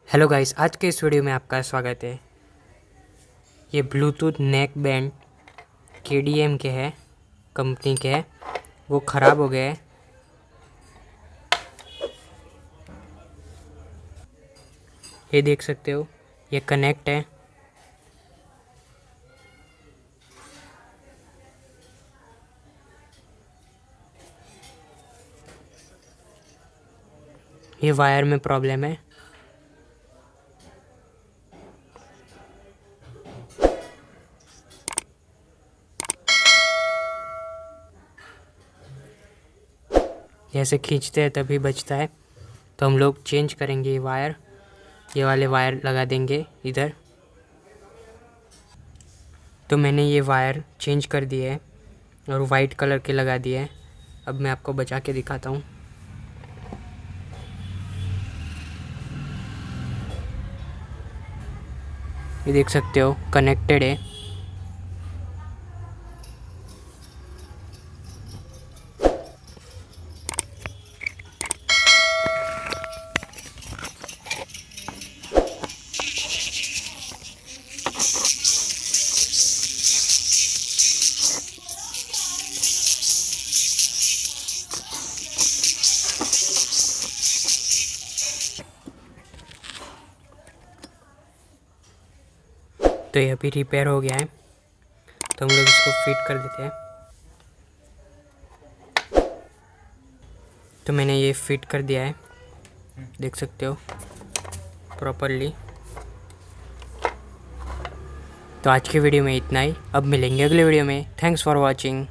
Hello guys, आज के इस वीडियो में आपका स्वागत है। ये ब्लूटूथ नेक बैंड KDM के है, कंपनी के है। वो ख़राब हो गए हैं। ये देख सकते हो, ये कनेक्ट है। ये वायर में प्रॉब्लम है। जैसे खींचते हैं तभी बजता है, तो हम लोग चेंज करेंगे ये वायर। ये वाले वायर लगा देंगे इधर। तो मैंने ये वायर चेंज कर दिए हैं और वाइट कलर के लगा दिए हैं। अब मैं आपको बजा के दिखाता हूँ। ये देख सकते हो, कनेक्टेड है। तो ये अभी रिपेयर हो गया है, तो हम लोग इसको फिट कर देते हैं। तो मैंने ये फिट कर दिया है, देख सकते हो प्रॉपरली। तो आज की वीडियो में इतना ही। अब मिलेंगे अगले वीडियो में। Thanks for watching.